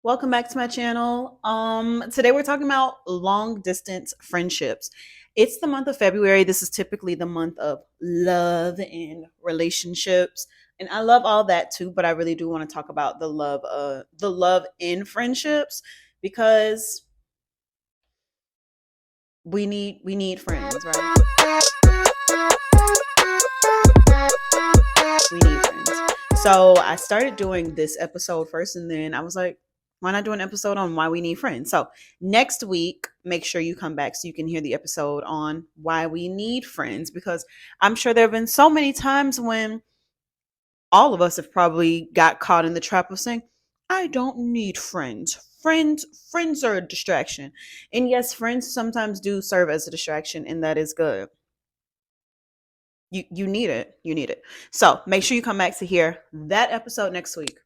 Welcome back to my channel. Today we're talking about long distance friendships. It's the month of February. This is typically the month of love and relationships. And I love all that too, but I really do want to talk about the love in friendships because we need friends, right? We need friends. So I started doing this episode first, and then I was like, why not do an episode on why we need friends? So next week, make sure you come back so you can hear the episode on why we need friends, because I'm sure there have been so many times when all of us have probably got caught in the trap of saying, I don't need friends. Friends are a distraction. And yes, friends sometimes do serve as a distraction, and that is good. You need it. You need it. So make sure you come back to hear that episode next week.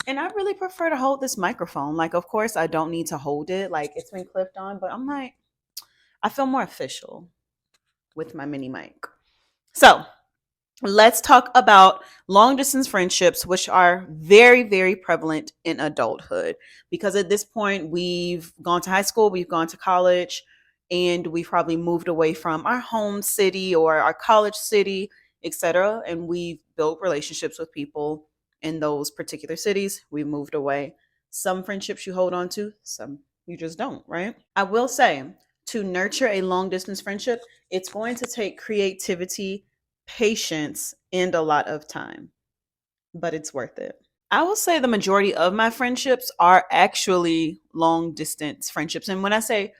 And I really prefer to hold this microphone. Like, of course, I don't need to hold it. Like, it's been clipped on, but I'm like, I feel more official with my mini mic. So let's talk about long distance friendships, which are very, very prevalent in adulthood. Because at this point, we've gone to high school, we've gone to college, and we've probably moved away from our home city or our college city, etc. And we've built relationships with people in those particular cities. We moved away. Some friendships you hold on to, some you just don't, right? I will say, to nurture a long distance friendship, it's going to take creativity, patience, and a lot of time, but it's worth it. I will say the majority of my friendships are actually long distance friendships. And when I say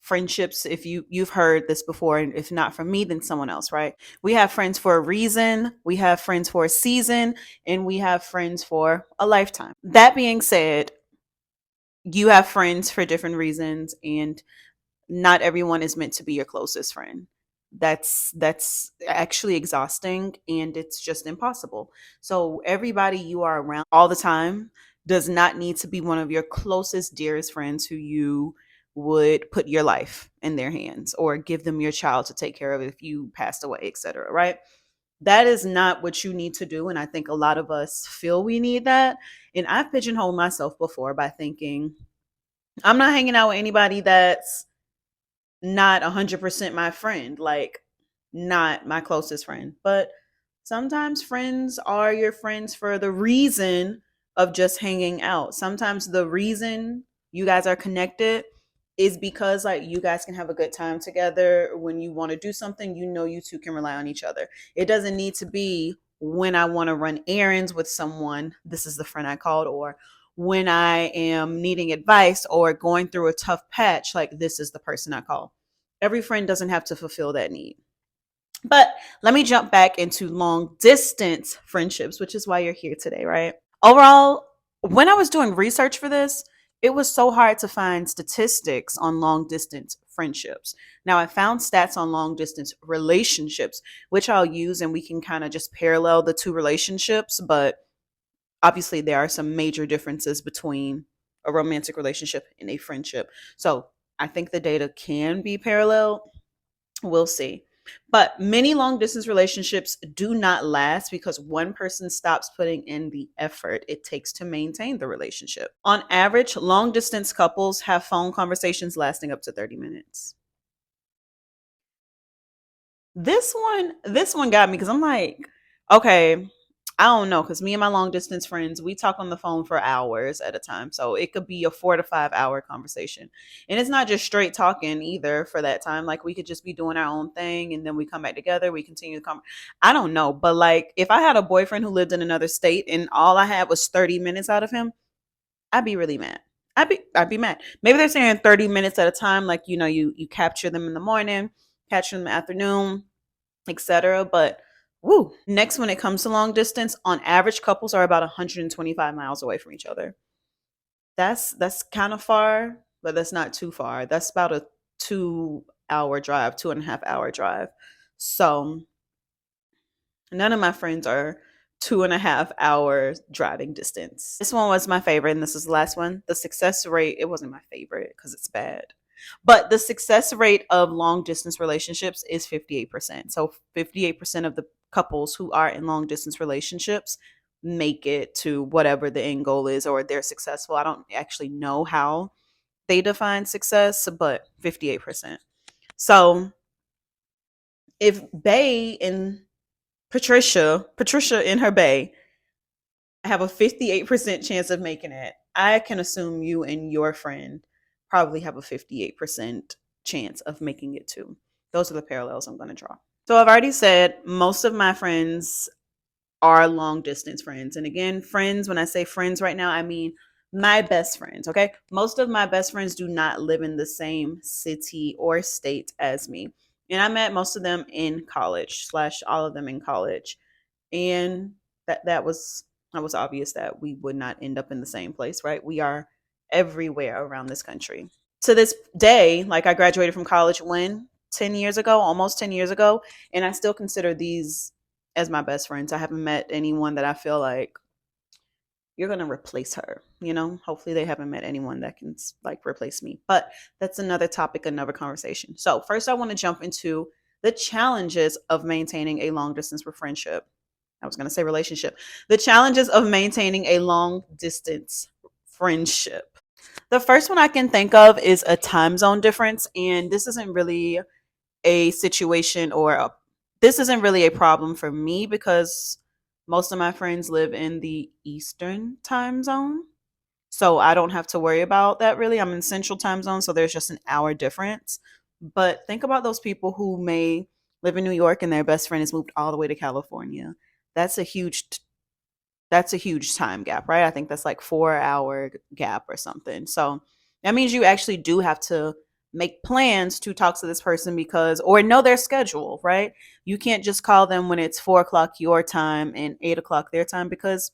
friendships, if you've heard this before, and if not from me, then someone else, right? We have friends for a reason, we have friends for a season, and we have friends for a lifetime. That being said, you have friends for different reasons, and not everyone is meant to be your closest friend. That's actually exhausting, and it's just impossible. So everybody you are around all the time does not need to be one of your closest, dearest friends who you would put your life in their hands or give them your child to take care of if you passed away, etc. Right? That is not what you need to do. And I think a lot of us feel we need that. And I've pigeonholed myself before by thinking I'm not hanging out with anybody that's not 100% my friend, like not my closest friend. But sometimes friends are your friends for the reason of just hanging out. Sometimes the reason you guys are connected is because like you guys can have a good time together. When you want to do something, you know you two can rely on each other. It doesn't need to be when I want to run errands with someone, this is the friend I called, or when I am needing advice or going through a tough patch, like this is the person I call. Every friend doesn't have to fulfill that need. But let me jump back into long distance friendships, which is why you're here today, right? Overall, when I was doing research for this, it was so hard to find statistics on long distance friendships. Now, I found stats on long distance relationships, which I'll use, and we can kind of just parallel the two relationships. But obviously, there are some major differences between a romantic relationship and a friendship. So I think the data can be parallel. We'll see. But many long distance relationships do not last because one person stops putting in the effort it takes to maintain the relationship. On average, long distance couples have phone conversations lasting up to 30 minutes. This one got me because I'm like, okay, I don't know, because me and my long distance friends, we talk on the phone for hours at a time. So it could be a 4 to 5 hour conversation. And it's not just straight talking either for that time. Like we could just be doing our own thing and then we come back together, we continue to come. I don't know. But like if I had a boyfriend who lived in another state and all I had was 30 minutes out of him, I'd be really mad. I'd be mad. Maybe they're saying 30 minutes at a time, like you capture them in the morning, capture them in the afternoon, etc. But woo, next when it comes to long distance, on average, couples are about 125 miles away from each other. That's kind of far, but that's not too far. That's about a 2 hour drive, 2.5 hour drive. So none of my friends are 2.5 hours driving distance. This one was my favorite, and this is the last one. The success rate, it wasn't my favorite because it's bad. But the success rate of long distance relationships is 58%. So 58% of the couples who are in long distance relationships make it to whatever the end goal is, or they're successful. I don't actually know how they define success, but 58%. So if Bay and Patricia and her Bay have a 58% chance of making it, I can assume you and your friend probably have a 58% chance of making it too. Those are the parallels I'm going to draw. So I've already said most of my friends are long distance friends. And again, friends, when I say friends right now, I mean my best friends, okay? Most of my best friends do not live in the same city or state as me. And I met most of them in college, slash all of them in college. And that was obvious that we would not end up in the same place, right? We are everywhere around this country. To this day, like I graduated from college when 10 years ago, almost 10 years ago, and I still consider these as my best friends. I haven't met anyone that I feel like you're going to replace her, you know? Hopefully they haven't met anyone that can like replace me. But that's another topic, another conversation. So, first I want to jump into the challenges of maintaining a long distance friendship. I was going to say relationship. The challenges of maintaining a long distance friendship. The first one I can think of is a time zone difference. And this isn't really a situation this isn't really a problem for me because most of my friends live in the Eastern time zone. So I don't have to worry about that really. I'm in Central time zone, so there's just an hour difference. But think about those people who may live in New York and their best friend has moved all the way to California. That's a huge that's a huge time gap, right? I think that's like 4 hour gap or something. So that means you actually do have to make plans to talk to this person because, or know their schedule, right? You can't just call them when it's 4 o'clock your time and 8 o'clock their time because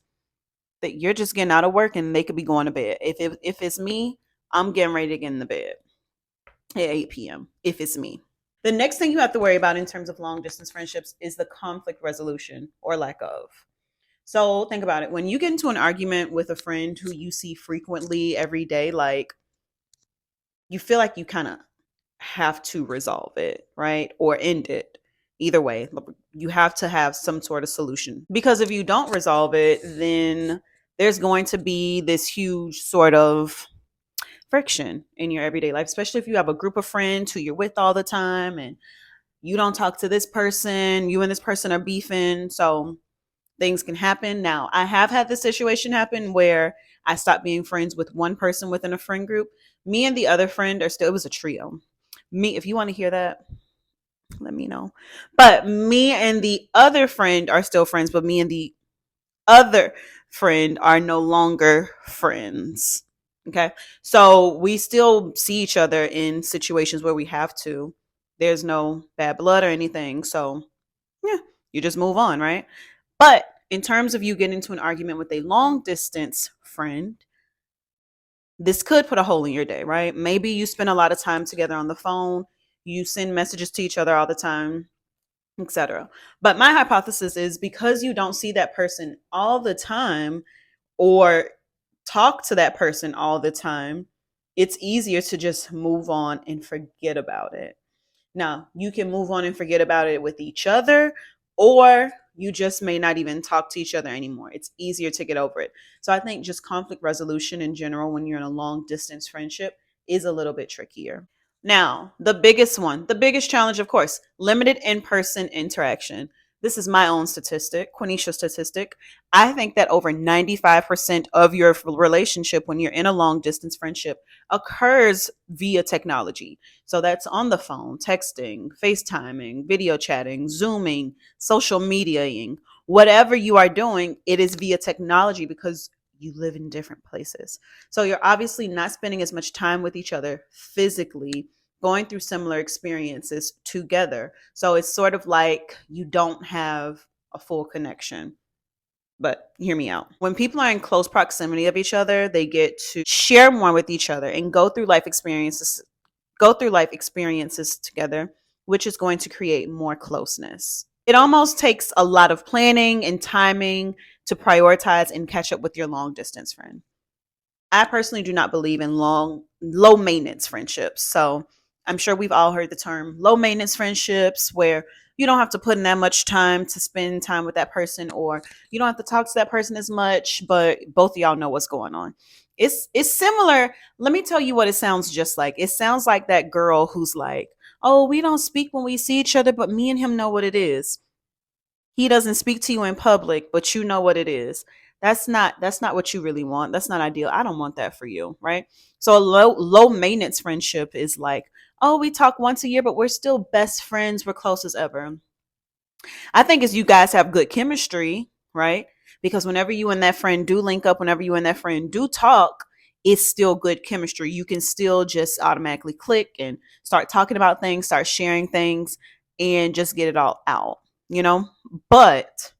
that you're just getting out of work and they could be going to bed. If it's me, I'm getting ready to get in the bed at 8 p.m. if it's me. The next thing you have to worry about in terms of long distance friendships is the conflict resolution or lack of. So think about it. When you get into an argument with a friend who you see frequently every day, like you feel like you kind of have to resolve it, right? Or end it. Either way, you have to have some sort of solution. Because if you don't resolve it, then there's going to be this huge sort of friction in your everyday life, especially if you have a group of friends who you're with all the time and you don't talk to this person, you and this person are beefing. So things can happen. Now, I have had this situation happen where I stopped being friends with one person within a friend group. Me and the other friend are still, it was a trio. Me, if you want to hear that, let me know. But me and the other friend are still friends, but me and the other friend are no longer friends. Okay. So we still see each other in situations where we have to. There's no bad blood or anything. So, yeah, you just move on, right? But in terms of you getting into an argument with a long distance friend, this could put a hole in your day, right? Maybe you spend a lot of time together on the phone, you send messages to each other all the time, etc. But my hypothesis is because you don't see that person all the time or talk to that person all the time, it's easier to just move on and forget about it. Now, you can move on and forget about it with each other, or you just may not even talk to each other anymore. It's easier to get over it. So I think just conflict resolution in general when you're in a long distance friendship is a little bit trickier. Now, the biggest one, the biggest challenge, of course, limited in person interaction. This is my own statistic, Quenisha statistic. I think that over 95% of your relationship when you're in a long distance friendship occurs via technology. So that's on the phone, texting, FaceTiming, video chatting, Zooming, social mediaing, whatever you are doing, it is via technology because you live in different places. So you're obviously not spending as much time with each other physically, going through similar experiences together. So it's sort of like you don't have a full connection. But hear me out. When people are in close proximity of each other, they get to share more with each other and go through life experiences together, which is going to create more closeness. It almost takes a lot of planning and timing to prioritize and catch up with your long distance friend. I personally do not believe in low maintenance friendships. So I'm sure we've all heard the term low maintenance friendships, where you don't have to put in that much time to spend time with that person, or you don't have to talk to that person as much, but both of y'all know what's going on. It's similar. Let me tell you what it sounds just like. It sounds like that girl who's like, "Oh, we don't speak when we see each other, but me and him know what it is." He doesn't speak to you in public, but you know what it is. That's not what you really want. That's not ideal. I don't want that for you, right? So a low maintenance friendship is like, oh, we talk once a year, but we're still best friends. We're close as ever. I think as you guys have good chemistry, right? Because whenever you and that friend do link up, whenever you and that friend do talk, it's still good chemistry. You can still just automatically click and start talking about things, start sharing things, and just get it all out, you know? But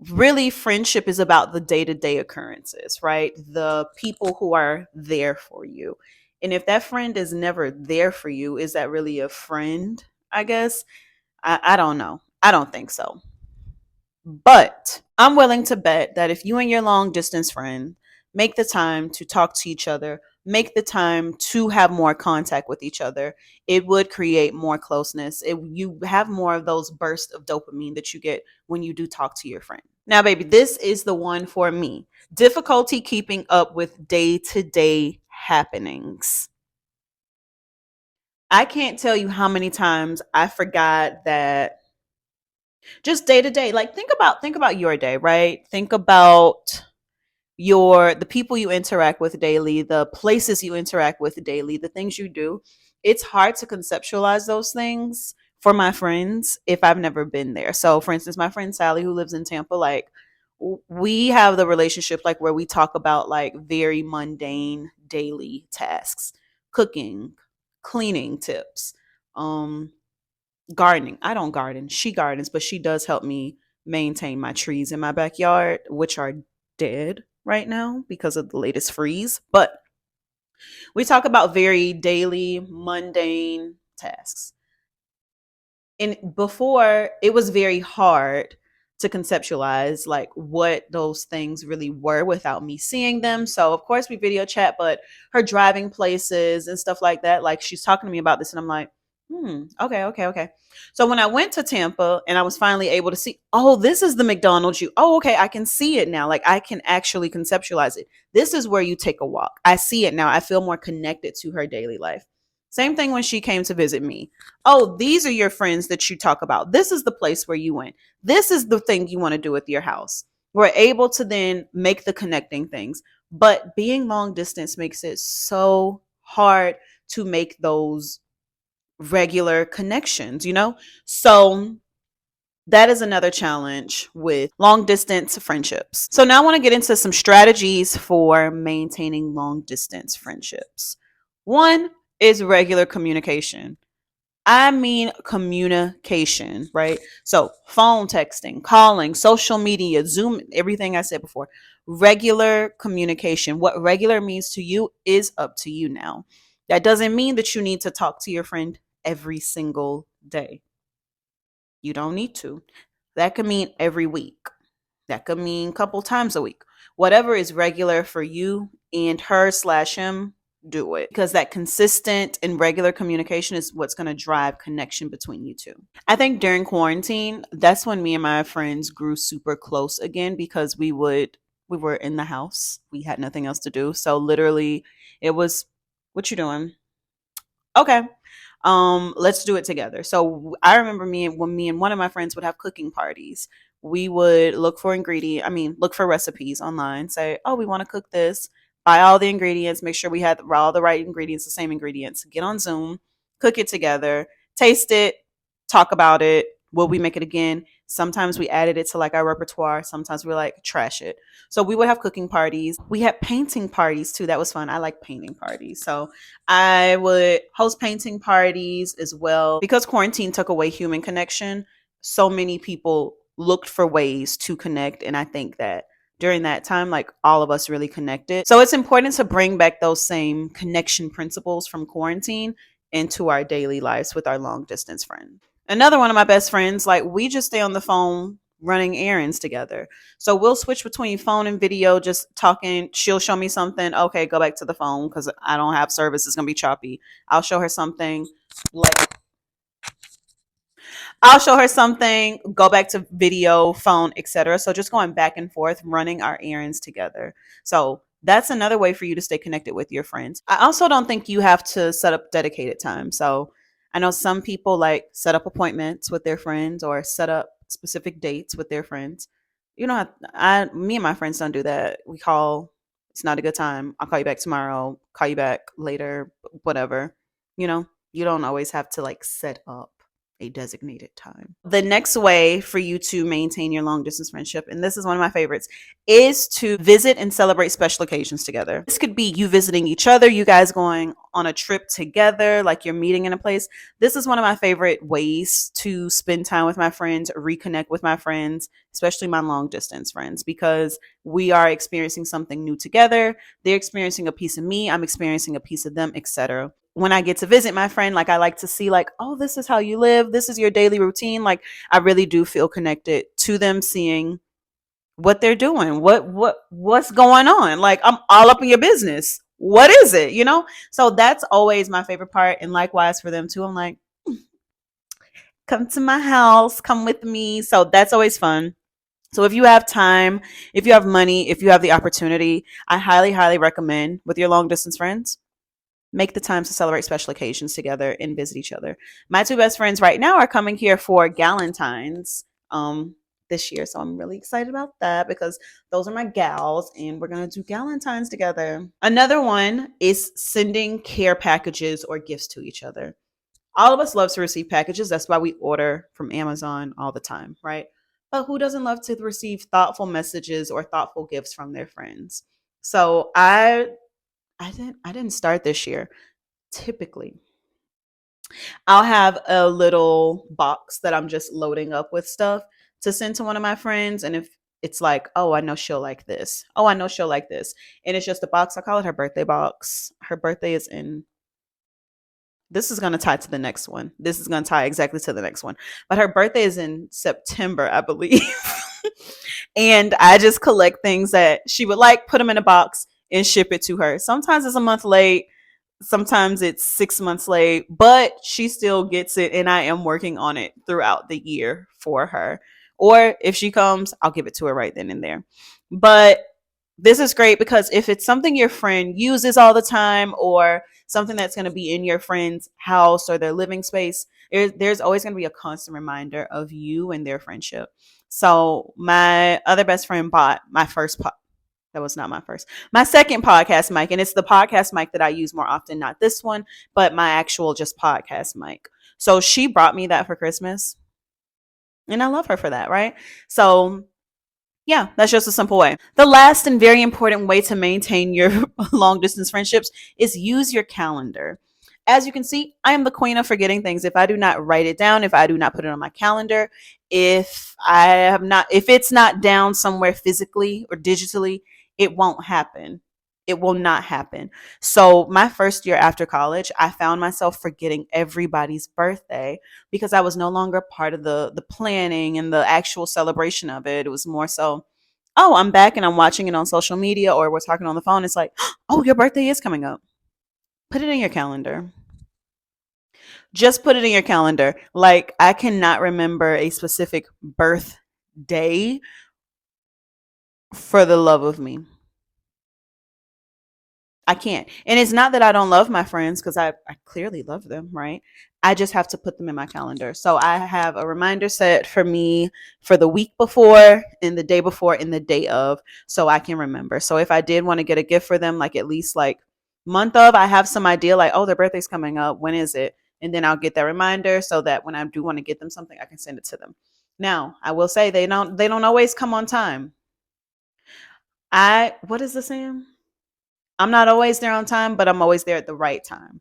really, friendship is about the day to day occurrences, right? The people who are there for you. And if that friend is never there for you, is that really a friend? I guess. I don't know. I don't think so. But I'm willing to bet that if you and your long distance friend make the time to talk to each other, make the time to have more contact with each other, it would create more closeness. You have more of those bursts of dopamine that you get when you do talk to your friend. Now, baby, this is the one for me. Difficulty keeping up with day to day happenings. I can't tell you how many times I forgot that just day to day. Like think about your day, right? Think about the people you interact with daily, the places you interact with daily, the things you do. It's hard to conceptualize those things for my friends if I've never been there. So for instance, my friend Sally, who lives in Tampa, like we have the relationship like where we talk about like very mundane daily tasks, cooking, cleaning tips, um gardening. I don't garden. She gardens, but she does help me maintain my trees in my backyard, which are dead right now because of the latest freeze. But we talk about very daily, mundane tasks. And before, it was very hard to conceptualize like what those things really were without me seeing them. So of course we video chat, but her driving places and stuff like that, like she's talking to me about this and I'm like, okay, okay, okay. So when I went to Tampa and I was finally able to see, oh, this is the McDonald's you, oh, okay, I can see it now. Like I can actually conceptualize it. This is where you take a walk. I see it now. I feel more connected to her daily life. Same thing when she came to visit me. Oh, these are your friends that you talk about. This is the place where you went. This is the thing you want to do with your house. We're able to then make the connecting things. But being long distance makes it so hard to make those regular connections, you know? So that is another challenge with long distance friendships. So now I want to get into some strategies for maintaining long distance friendships. One is regular communication. I mean communication, right? So phone texting, calling, social media, Zoom, everything I said before. Regular communication. What regular means to you is up to you now. That doesn't mean that you need to talk to your friend every single day. You don't need to. That could mean every week. That could mean a couple times a week. Whatever is regular for you and her slash him, do it. Because that consistent and regular communication is what's going to drive connection between you two. I think during quarantine, that's when me and my friends grew super close again because we were in the house. We had nothing else to do. So literally it was, what you doing? Okay. Let's do it together. So I remember when me and one of my friends would have cooking parties, we would look for recipes online, say, oh, we want to cook this, buy all the ingredients, make sure we had all the right ingredients, the same ingredients, get on Zoom, cook it together, taste it, talk about it. Will we make it again? Sometimes we added it to like our repertoire. Sometimes we like trash it. So we would have cooking parties. We had painting parties too. That was fun. I like painting parties. So I would host painting parties as well. Because quarantine took away human connection, so many people looked for ways to connect. And I think that during that time, like all of us really connected. So it's important to bring back those same connection principles from quarantine into our daily lives with our long distance friend. Another one of my best friends, like we just stay on the phone running errands together. So we'll switch between phone and video, just talking. She'll show me something. Okay, go back to the phone because I don't have service. It's going to be choppy. I'll show her something. Like, I'll show her something, go back to video, phone, etc. So just going back and forth, running our errands together. So that's another way for you to stay connected with your friends. I also don't think you have to set up dedicated time. So I know some people like set up appointments with their friends or set up specific dates with their friends. You know, me and my friends don't do that. We call, it's not a good time. I'll call you back tomorrow, call you back later, whatever. You know, you don't always have to like set up a designated time. The next way for you to maintain your long distance friendship, and this is one of my favorites, is to visit and celebrate special occasions together. This could be you visiting each other, you guys going on a trip together, like you're meeting in a place. This is one of my favorite ways to spend time with my friends, reconnect with my friends, especially my long distance friends, because we are experiencing something new together. They're experiencing a piece of me, I'm experiencing a piece of them, etc. When I get to visit my friend, like I like to see like, oh, this is how you live. This is your daily routine. Like I really do feel connected to them, seeing what they're doing, what's going on. Like I'm all up in your business. What is it? You know? So that's always my favorite part. And likewise for them too. I'm like, come to my house, come with me. So that's always fun. So if you have time, if you have money, if you have the opportunity, I highly, highly recommend with your long distance friends, make the time to celebrate special occasions together and visit each other. My two best friends right now are coming here for Galentine's this year. So I'm really excited about that because those are my gals and we're going to do Galentine's together. Another one is sending care packages or gifts to each other. All of us love to receive packages. That's why we order from Amazon all the time, right? But who doesn't love to receive thoughtful messages or thoughtful gifts from their friends? So I didn't start this year. Typically, I'll have a little box that I'm just loading up with stuff to send to one of my friends. And if it's like, oh, I know she'll like this. Oh, I know she'll like this. And it's just a box. I call it her birthday box. Her birthday is in, this is going to tie to the next one. This is going to tie exactly to the next one. But her birthday is in September, I believe. And I just collect things that she would like, put them in a box and ship it to her. Sometimes it's a month late. Sometimes it's 6 months late, but she still gets it. And I am working on it throughout the year for her. Or if she comes, I'll give it to her right then and there. But this is great because if it's something your friend uses all the time or something that's going to be in your friend's house or their living space, there's always going to be a constant reminder of you and their friendship. So my other best friend bought my first that was not my first. My second podcast mic, and it's the podcast mic that I use more often, not this one, but my actual just podcast mic. So she brought me that for Christmas, and I love her for that, right? So yeah, that's just a simple way. The last and very important way to maintain your long distance friendships is use your calendar. As you can see, I am the queen of forgetting things. If I do not write it down, if I do not put it on my calendar, if it's not down somewhere physically or digitally, it won't happen. It will not happen. So my first year after college, I found myself forgetting everybody's birthday because I was no longer part of the planning and the actual celebration of it. It was more so, oh, I'm back and I'm watching it on social media or we're talking on the phone. It's like, oh, your birthday is coming up. Put it in your calendar. Just put it in your calendar. Like I cannot remember a specific birthday for the love of me. I can't. And it's not that I don't love my friends because I clearly love them, right? I just have to put them in my calendar. So I have a reminder set for me for the week before and the day before and the day of so I can remember. So if I did want to get a gift for them, like at least like month of, I have some idea like, oh, their birthday's coming up. When is it? And then I'll get that reminder so that when I do want to get them something, I can send it to them. Now, I will say they don't always come on time. What is the saying? I'm not always there on time, but I'm always there at the right time.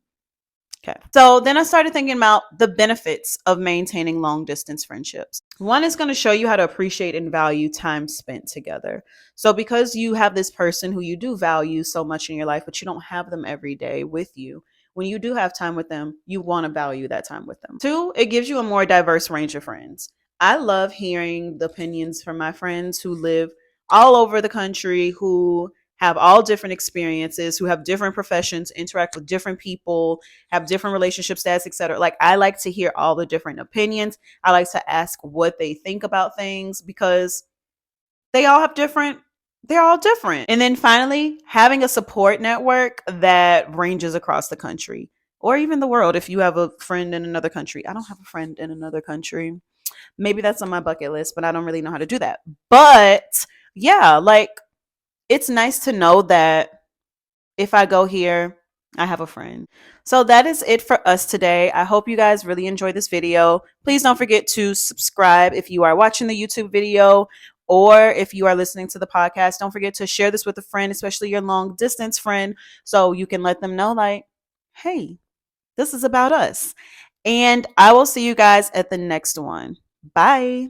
Okay. So then I started thinking about the benefits of maintaining long distance friendships. One is going to show you how to appreciate and value time spent together. So because you have this person who you do value so much in your life, but you don't have them every day with you, when you do have time with them, you want to value that time with them. Two, it gives you a more diverse range of friends. I love hearing the opinions from my friends who live all over the country, who have all different experiences, who have different professions, interact with different people, have different relationship status, etc. Like, I like to hear all the different opinions. I like to ask what they think about things because they all have different they're all different. And then finally, having a support network that ranges across the country or even the world. If you have a friend in another country, I don't have a friend in another country. Maybe that's on my bucket list, but I don't really know how to do that. But yeah, like, it's nice to know that if I go here, I have a friend. So that is it for us today. I hope you guys really enjoyed this video. Please don't forget to subscribe if you are watching the YouTube video, or if you are listening to the podcast. Don't forget to share this with a friend, especially your long distance friend, so you can let them know, like, hey, this is about us. And I will see you guys at the next one. Bye.